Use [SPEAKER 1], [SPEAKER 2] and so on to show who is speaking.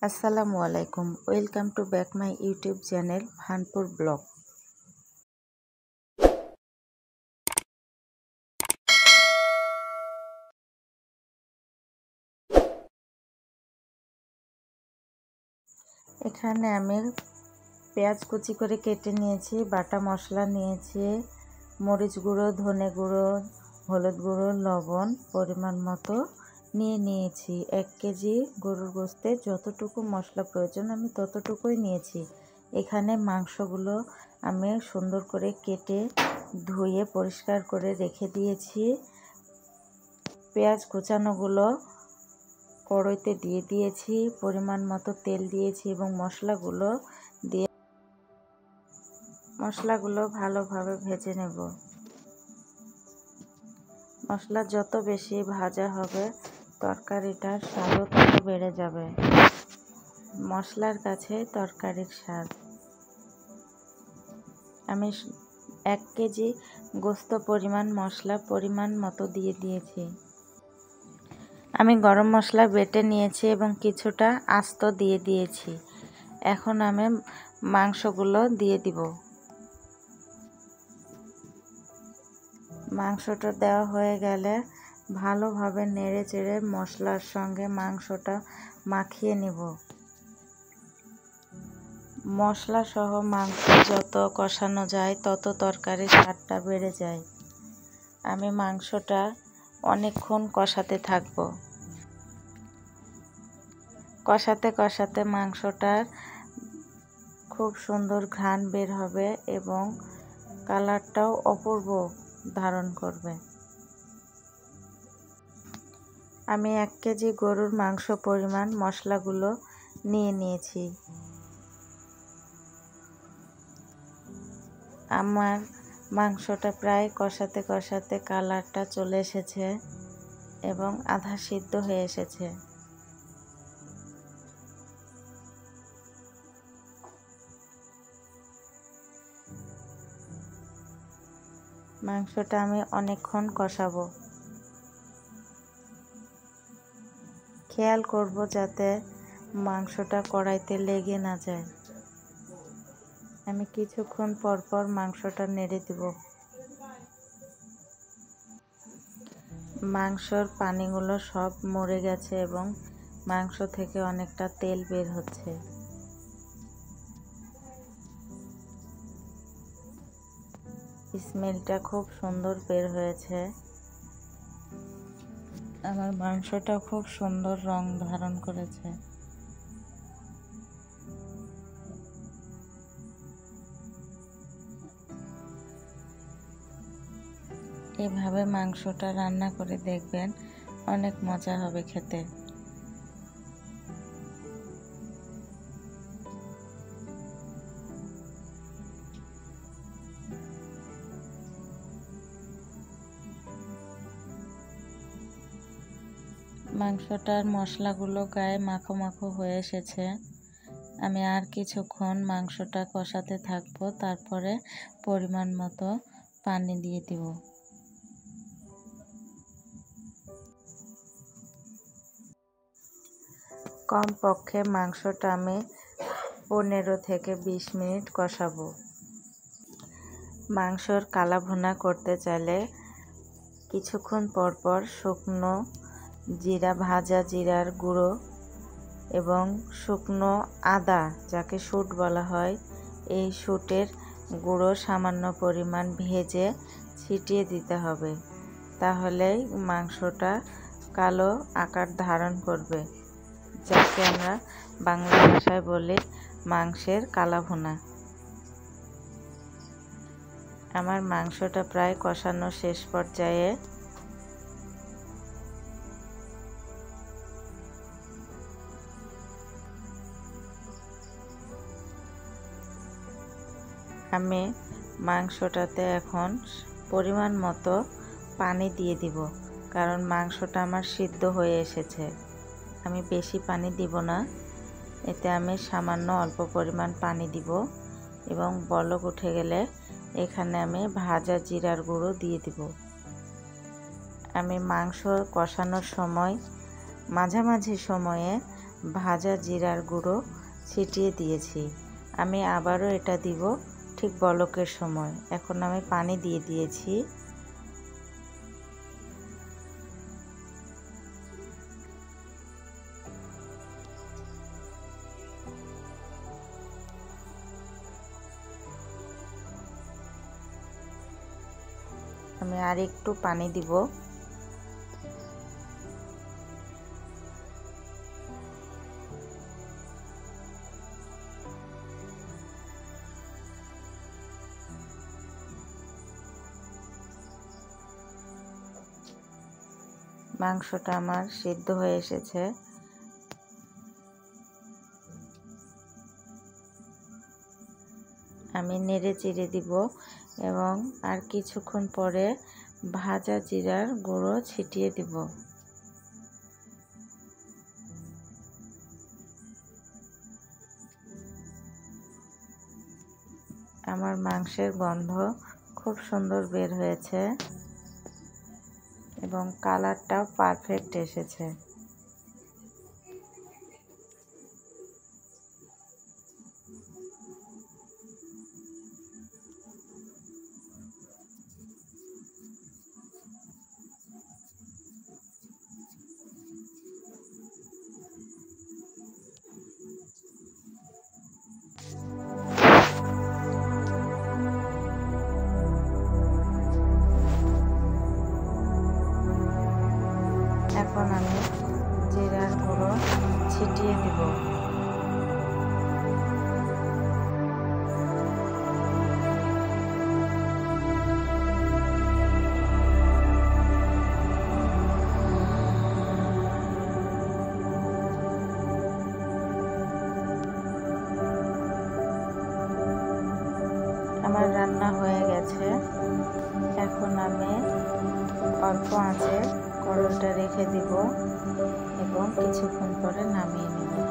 [SPEAKER 1] আসসালামু আলাইকুম, welcome to back my YouTube channel Bhanpur blog. এখানে আমি পেঁয়াজ কুচি করে কেটে নিয়েছি, বাটা মশলা নিয়েছি, মরিচ গুঁড়ো, ধনে গুঁড়ো, হলুদ গুঁড়ো, লবণ পরিমাণ মতো নিয়েছি। 1 কেজি গরুর গোশতে যতটুকু মশলা প্রয়োজন আমি ততটুকুই নিয়েছি। এখানে মাংসগুলো আমি সুন্দর করে কেটে ধুয়ে পরিষ্কার করে রেখে দিয়েছি। পেঁয়াজ কুচানোগুলো কড়াইতে দিয়ে দিয়েছি, পরিমাণ মতো তেল দিয়েছি এবং মশলাগুলো ভালোভাবে ভেজে নেব। মশলা যত বেশি ভাজা হবে তরকারিটার স্বাদও তত বেড়ে যাবে। মশলার কাছে তরকারির স্বাদ। আমি 1 কেজি গোশত পরিমাণ মশলা পরিমাণ মতো দিয়ে দিয়েছি। আমি গরম মশলা বেটে নিয়েছি এবং কিছুটা আস্ত দিয়ে দিয়েছি। এখন আমি মাংসগুলো দিয়ে দিব। মাংসটা দেওয়া হয়ে গেলে ভালোভাবে নেড়ে চেড়ে মশলার সঙ্গে মাংসটা মাখিয়ে নেব। মশলা সহ মাংস যত কষানো যায় তত তরকারির স্বাদটা বেড়ে যায়। আমি মাংসটা অনেকক্ষণ কষাতে থাকব। কষাতে কষাতে মাংসটার খুব সুন্দর ঘ্রাণ বের হবে এবং কালারটাও অপূর্ব ধারণ করবে। আমি 1 কেজি গরুর মাংস পরিমাণ মশলাগুলো নিয়েছি। আমার মাংসটা প্রায় কষাতে কষাতে কালারটা চলে এসেছে এবং আধা সিদ্ধ হয়ে এসেছে। মাংসটা আমি অনেকক্ষণ কষাবো। খেয়াল করব যাতে মাংসটা কড়াইতে লেগে না যায়। আমি কিছুক্ষণ পর পর মাংসটা নেড়ে দেব। মাংসর পানিগুলো সব মরে গেছে এবং মাংস থেকে অনেকটা তেল বের হচ্ছে। স্মেলটা খুব সুন্দর বের হয়েছে। আমার মাংসটা খুব সুন্দর রং ধারণ করেছে। এভাবে মাংসটা রান্না করে দেখবেন, অনেক মজা হবে খেতে। মাংসটার মশলাগুলো গায়ে মাখো মাখো হয়ে এসেছে। আমি আর কিছুক্ষণ মাংসটা কষাতে থাকবো, তারপরে পরিমাণ মতো পানি দিয়ে দিব। কমপক্ষে মাংসটা আমি 15 থেকে 20 মিনিট কষাবো। মাংসর কালা ভুনা করতে চাইলে কিছুক্ষণ পর পর শুকনো জিরা, ভাজা জিরার গুঁড়ো এবং শুকনো আদা, যাকে শুঁট বলা হয়, এই শুঁটের গুঁড়ো সামান্য পরিমাণ ভেজে ছিটিয়ে দিতে হবে। তাহলেই মাংসটা কালো আকার ধারণ করবে, যাকে আমরা বাংলা ভাষায় বলি মাংসের কালা ভুনা। আমার মাংসটা প্রায় কষানো শেষ পর্যায়ে। আমি মাংসটাতে এখন পরিমাণ মতো পানি দিয়ে দিব, কারণ মাংসটা আমার সিদ্ধ হয়ে এসেছে। আমি বেশি পানি দিব না, এতে আমি সামান্য অল্প পরিমাণ পানি দিব এবং বলক উঠে গেলে এখানে আমি ভাজা জিরার গুঁড়ো দিয়ে দিব। আমি মাংস কষানোর সময় মাঝামাঝি সময়ে ভাজা জিরার গুঁড়ো ছিটিয়ে দিয়েছি। আমি আবারও এটা দিব ঠিক বলকের সময়। এখন আমি পানি দিয়ে দিয়েছি। আমি আর একটু পানি দিব। মাংসটা আমার সিদ্ধ হয়ে এসেছে। আমি নেড়ে চেড়ে দিব এবং আর কিছুক্ষণ পরে ভাজা জিরার গুঁড়ো ছিটিয়ে দিব। আমার মাংসের গন্ধ খুব সুন্দর বের হয়েছে এবং কালারটাও পারফেক্ট এসেছে। এখন আমি জিরার গুঁড়ো ছিটিয়ে দিব। আমার রান্না হয়ে গেছে। এখন আমি অল্প আঁচে কড়াইটা রেখে দিব এবং কিছুক্ষণ পরে নামিয়ে নেব।